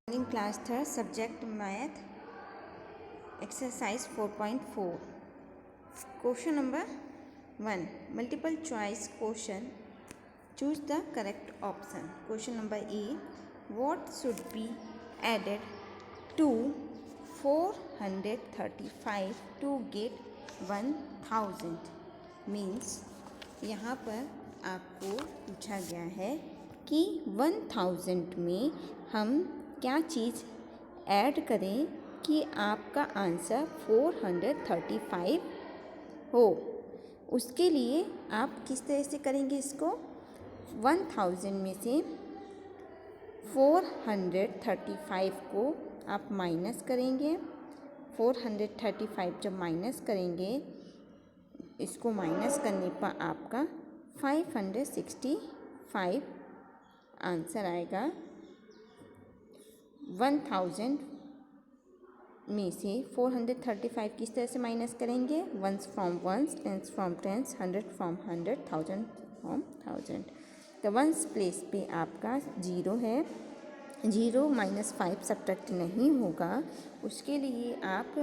Morning class third subject math exercise 4.4 question number 1 multiple choice question. Choose the correct option. Question number A, what should be added to 435 to get 1000? Means यहाँ पर आपको पूछा गया है कि 1000 में हम क्या चीज़ ऐड करें कि आपका आंसर 435 हो। उसके लिए आप किस तरह से करेंगे इसको, 1000 में से 435 को आप माइनस करेंगे। 435 जब माइनस करेंगे, इसको माइनस करने पर आपका 565 आंसर आएगा। 1000 में से 435 किस तरह से माइनस करेंगे, ones from ones, tens from tens, 100 from 100, 1000 from 1000। तो वंस प्लेस पे आपका 0 है, 0 माइनस 5 सब्ट्रैक्ट नहीं होगा। उसके लिए आप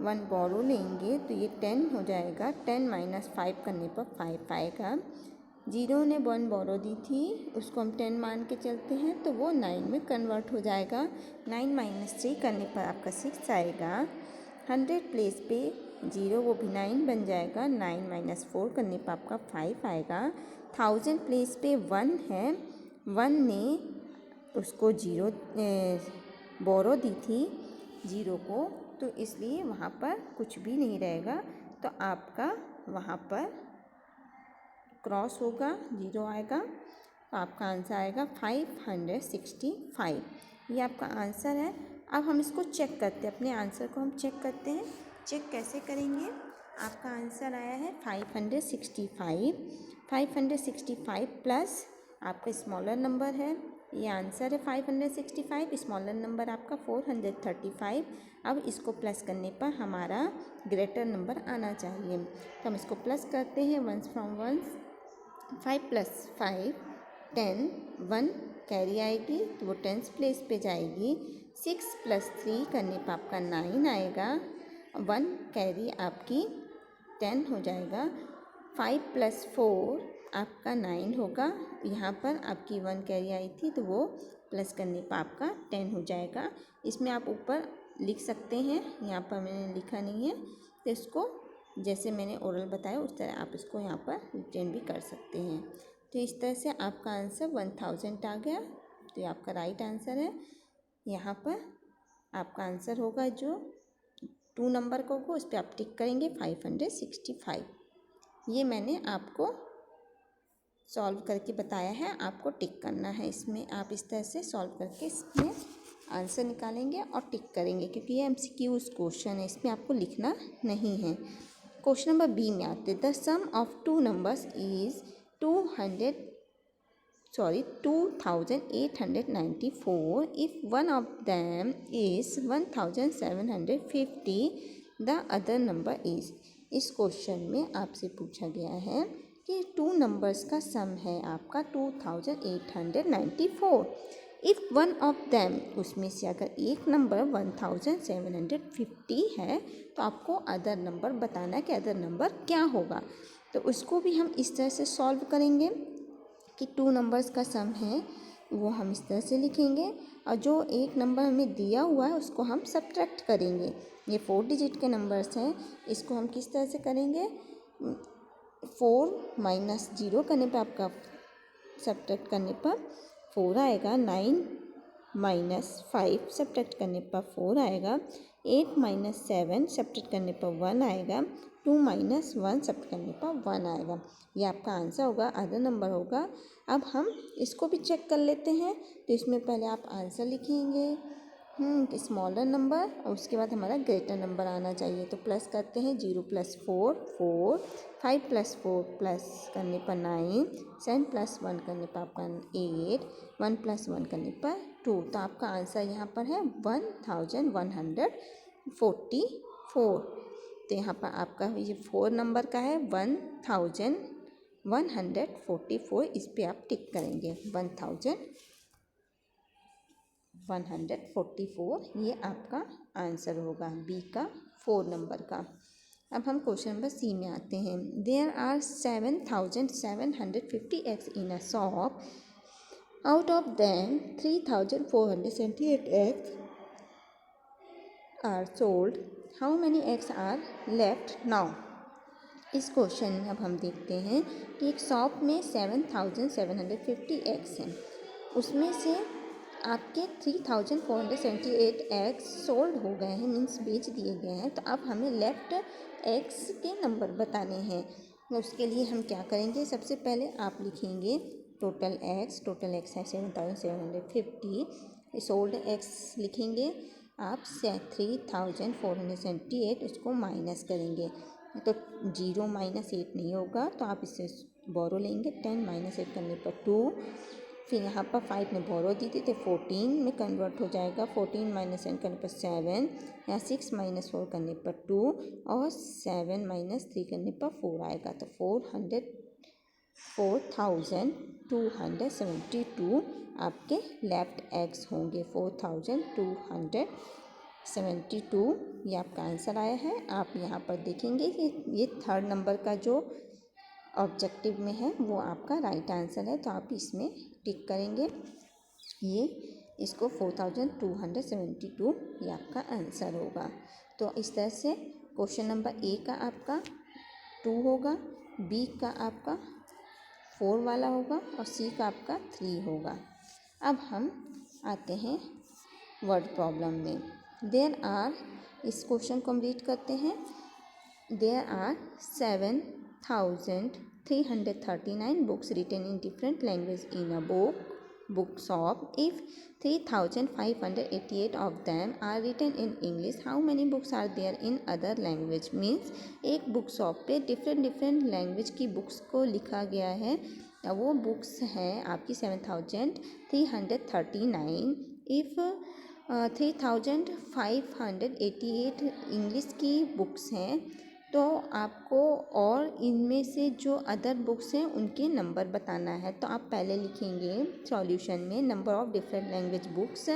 1 बोरो लेंगे तो ये 10 हो जाएगा। 10 माइनस 5 करने पर 5 आएगा। 0 ने 1 बोरो दी थी, उसको हम 10 मान के चलते हैं तो वो 9 में कन्वर्ट हो जाएगा। 9 माइनस 3 करने पर आपका 6 आएगा। 100 प्लेस पे 0 वो भी 9 बन जाएगा। 9 माइनस 4 करने पर आपका 5 आएगा। 1000 प्लेस पे 1 है, 1 ने उसको 0 बोरो दी थी 0 को, तो इसलिए वहाँ पर कुछ भी नहीं रहेगा। तो आपका वहाँ पर क्रॉस होगा, 0 आएगा, तो आपका आंसर आएगा 565। ये आपका आंसर है। अब हम इसको चेक करते हैं, अपने आंसर को हम चेक करते हैं। चेक कैसे करेंगे, आपका आंसर आया है 565। 565 प्लस आपका स्मॉलर नंबर है, ये आंसर है 565। स्मॉलर नंबर आपका 435। अब इसको प्लस करने पर हमारा ग्रेटर नंबर आना चाहिए, तो हम इसको प्लस करते हैं। Ones from ones, 5 plus 5 10, 1 carry आएगी तो वो 10th प्लेस पे जाएगी। 6 प्लस 3 करने पर आपका 9 आएगा। 1 कैरी आपकी 10 हो जाएगा। 5 प्लस 4 आपका 9 होगा। यहाँ पर आपकी 1 कैरी आई थी तो वो प्लस करने पर आपका 10 हो जाएगा। इसमें आप ऊपर लिख सकते हैं, यहाँ पर मैंने लिखा नहीं है, तो इसको जैसे मैंने ओरल बताया उस तरह आप इसको यहाँ पर रिटेन भी कर सकते हैं। तो इस तरह से आपका आंसर 1000 आ गया, तो ये आपका राइट आंसर है। यहाँ पर आपका आंसर होगा जो 2 नंबर को होगा उस पर आप टिक करेंगे 565। ये मैंने आपको सॉल्व करके बताया है, आपको टिक करना है इसमें। आप इस तरह से सॉल्व करके इसमें आंसर निकालेंगे और टिक करेंगे, क्योंकि ये MCQ क्वेश्चन है, इसमें आपको लिखना नहीं है। क्वेश्चन नंबर बी में आते, the sum of 2 numbers is 2894 if one of them is 1750 the other number is. इस क्वेश्चन में आपसे पूछा गया है कि 2 नंबर्स का सम है आपका 2894। इफ़ वन ऑफ देम, उसमें से अगर एक नंबर 1750 है तो आपको अदर नंबर बताना है कि अदर नंबर क्या होगा। तो उसको भी हम इस तरह से सॉल्व करेंगे कि 2 नंबर्स का सम है वो हम इस तरह से लिखेंगे, और जो एक नंबर हमें दिया हुआ है उसको हम सब्ट्रैक्ट करेंगे। ये 4 डिजिट के नंबर्स हैं, इसको हम किस तरह से करेंगे, 4 माइनस 0 करने पर आपका सब्ट्रैक्ट करने पर 4 आएगा। 9 माइनस 5 सब्ट्रैक्ट करने पर 4 आएगा। 8 माइनस 7 सब्ट्रैक्ट करने पर 1 आएगा। 2 माइनस 1 सब्ट्रैक्ट करने पर 1 आएगा। ये आपका आंसर होगा, अदर नंबर होगा। अब हम इसको भी चेक कर लेते हैं, तो इसमें पहले आप आंसर लिखेंगे स्मॉलर नंबर, और उसके बाद हमारा ग्रेटर नंबर आना चाहिए। तो प्लस करते हैं, 0 प्लस 4 4, 5 प्लस 4 प्लस करने पर 9, 7 प्लस 1 करने पर आपका 8, 1 प्लस 1 करने पर 2। तो आपका आंसर यहाँ पर है 1144। तो यहाँ पर आपका ये 4 नंबर का है 1144। इस पर आप टिक करेंगे 1000। 144, ये आपका आंसर होगा बी का 4 नंबर का। अब हम क्वेश्चन नंबर सी में आते हैं। There are 7,750 eggs in a shop, out of them 3,478 eggs are sold, how many eggs are left now. इस क्वेश्चन में अब हम देखते हैं कि एक शॉप में 7,750 एग्स हैं, उसमें से आपके 3,478 एग्स सोल्ड हो गए हैं, मीन्स बेच दिए गए हैं। तो अब हमें लेफ्ट एग्स के नंबर बताने हैं। उसके लिए हम क्या करेंगे, सबसे पहले आप लिखेंगे टोटल एग्स है 7,750, सोल्ड एग्स लिखेंगे आप 3,478, उसको माइनस करेंगे तो 0 - 8 नहीं होगा, तो आप इससे बोरो लेंगे 10 - 8 करने पर 2, फिर यहाँ पर 5 ने बोरो दी थी तो 14 में कन्वर्ट हो जाएगा, 14 - 7 करने पर 7, यहाँ 6 - 4 करने पर 2 और 7 - 3 करने पर 4 आएगा, तो 4,272 आपके लेफ्ट एग्स होंगे। 4,272 ये आपका आंसर आया है। आप यहाँ पर देखेंगे कि ये 3rd नंबर का जो ऑब्जेक्टिव में है वो आपका राइट आंसर है, तो आप इसमें टिक करेंगे ये, इसको 4,272 ये आपका आंसर होगा। तो इस तरह से क्वेश्चन नंबर ए का आपका 2 होगा, बी का आपका 4 वाला होगा और सी का आपका 3 होगा। अब हम आते हैं वर्ड प्रॉब्लम में। देयर आर, इस क्वेश्चन को हम रीड करते हैं। There are 7,339 books written in different language in a book shop. If 3,588 of them are written in English, how many books are there in other language? Means एक book shop पे different language की books को लिखा गया है, वो books हैं आपकी 7,339। इफ़ 3,588 इंग्लिश की बुक्स हैं, तो आपको और इनमें से जो अदर बुक्स हैं उनके नंबर बताना है। तो आप पहले लिखेंगे सॉल्यूशन में number of different language books,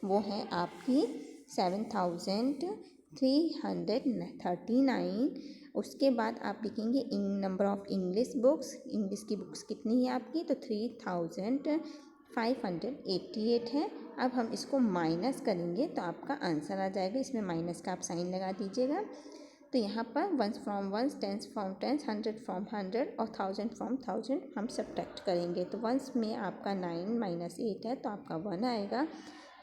वो हैं आपकी 7,339। उसके बाद आप लिखेंगे number of English books, English की बुक्स कितनी है आपकी, तो 3,588 है। अब हम इसको माइनस करेंगे तो आपका आंसर आ जाएगा, इसमें माइनस का आप साइन लगा दीजिएगा। तो यहाँ पर 1 फ्रॉम 1, 10 फ्रॉम 10, 100 फ्रॉम 100 और 1000 फ्रॉम 1000 हम सब्ट्रैक्ट करेंगे। तो 1 में आपका 9 - 8 है, तो आपका 1 आएगा।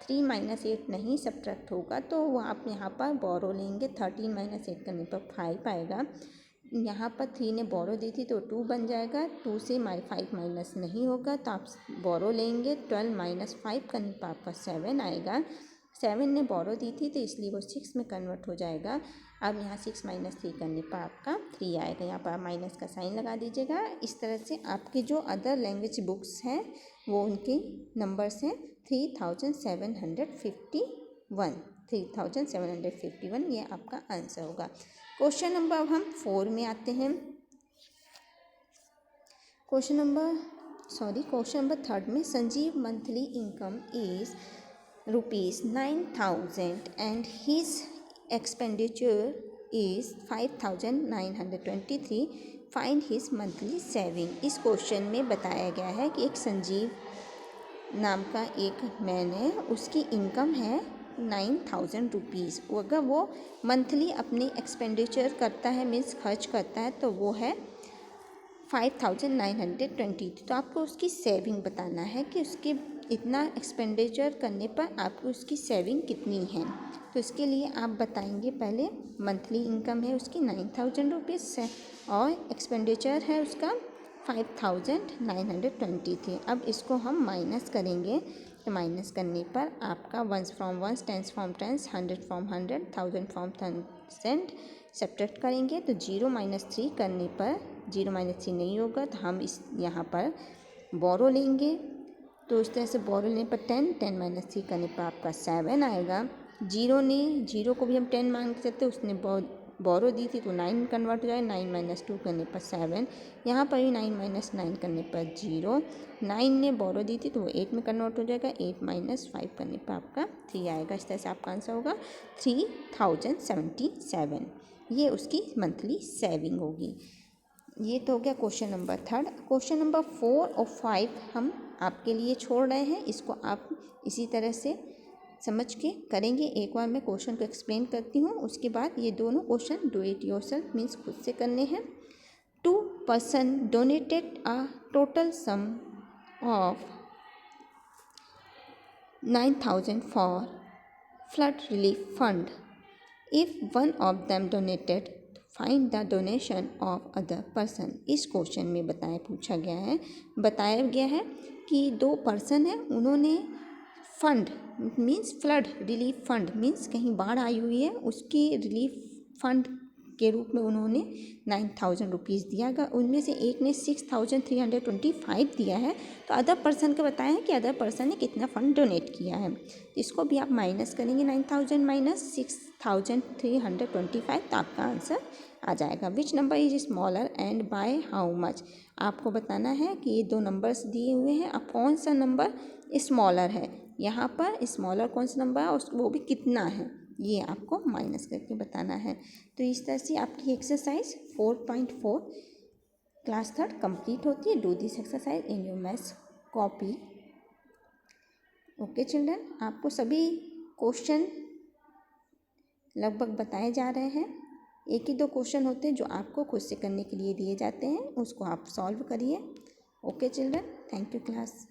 3 - 8 नहीं सब्ट्रैक्ट होगा, तो वो आप यहाँ पर बोरो लेंगे, 13 - 8 करने पर 5 आएगा। यहाँ पर 3 ने बोरो दी थी तो 2 बन जाएगा, 2 से 5 माइनस नहीं होगा, तो आप बोरो लेंगे, 12 - 5 करने पर आपका 7 आएगा। 7 ने बोरो दी थी तो इसलिए वो 6 में कन्वर्ट हो जाएगा। अब यहाँ 6 - 3 करने पर आपका 3 आएगा, यहाँ पर माइनस का साइन लगा दीजिएगा। इस तरह से आपके जो अदर लैंग्वेज बुक्स हैं वो उनके नंबर्स हैं 3,751, ये आपका आंसर होगा। क्वेश्चन नंबर अब हम 4 में आते हैं। क्वेश्चन नंबर 3rd में Sanjeev monthly income is ₹9,000 and his expenditure is 5,923. Find his monthly saving. इस क्वेश्चन में बताया गया है कि एक संजीव नाम का एक मैन है, उसकी इनकम है 9,000 रुपीज़। अगर वो मंथली अपनी एक्सपेंडिचर करता है, मीन्स खर्च करता है, तो वो है 5,920। तो आपको उसकी सेविंग बताना है कि उसके इतना एक्सपेंडिचर करने पर आपको उसकी सेविंग कितनी है। तो इसके लिए आप बताएंगे, पहले मंथली इनकम है उसकी 9,000 रुपीज़ से और एक्सपेंडिचर है उसका 5,920 थी। अब इसको हम माइनस करेंगे, तो माइनस करने पर आपका 1 from 1, 10 from 10, 100 from 100, 1000 from 1000 subtract करेंगे, तो 0 - 3 करने पर 0 - 3 नहीं होगा, तो हम इस यहाँ पर बोरो लेंगे। तो इस तरह से बोरो लेने पर 10 - 3 करने पर आपका 7 आएगा। 0 को भी हम 10 मान सकते, उसने बोरो दी थी तो 9 कन्वर्ट हो जाएगा, 9 माइनस 2 करने पर 7, यहाँ पर भी 9 माइनस 9 करने पर 0, 9 ने बोरो दी थी तो वो 8 में कन्वर्ट हो जाएगा, 8 माइनस 5 करने पर आपका 3 आएगा। इस तरह से आपका आंसर होगा 3077। ये उसकी मंथली सेविंग होगी। ये तो हो गया क्वेश्चन नंबर 3। क्वेश्चन नंबर 4 और 5 हम आपके लिए छोड़ रहे हैं, इसको आप इसी तरह से समझ के करेंगे। एक बार मैं क्वेश्चन को एक्सप्लेन करती हूँ, उसके बाद ये दोनों question do it yourself means खुद से करने हैं। 2 person donated a total sum of 9,000 for flood relief fund. If one of them donated, find the donation of other person. इस क्वेश्चन में बताया गया है कि 2 पर्सन हैं, उन्होंने fund means flood relief fund means कहीं बाढ़ आई हुई है, उसकी रिलीफ फंड के रूप में उन्होंने 9,000 रुपीज़ दिया गया। उनमें से एक ने 6,325 दिया है, तो अदर पर्सन को बताया है कि अदर पर्सन ने कितना फ़ंड डोनेट किया है। तो इसको भी आप माइनस करेंगे, 9,000 माइनस 6,325, तो आपका आंसर आ जाएगा। Which number is smaller and by how much. आपको बताना है कि ये 2 नंबर्स दिए हुए हैं, अब कौन सा नंबर स्मॉलर है, यहाँ पर स्मॉलर कौन सा नंबर है और वो भी कितना है, ये आपको माइनस करके बताना है। तो इस तरह से आपकी एक्सरसाइज 4.4 क्लास 3 कंप्लीट होती है। Do this exercise in your maths copy. Okay children, आपको सभी क्वेश्चन लगभग बताए जा रहे हैं। एक ही 2 क्वेश्चन होते हैं जो आपको खुद से करने के लिए दिए जाते हैं, उसको आप सॉल्व करिए। Okay children, thank you class.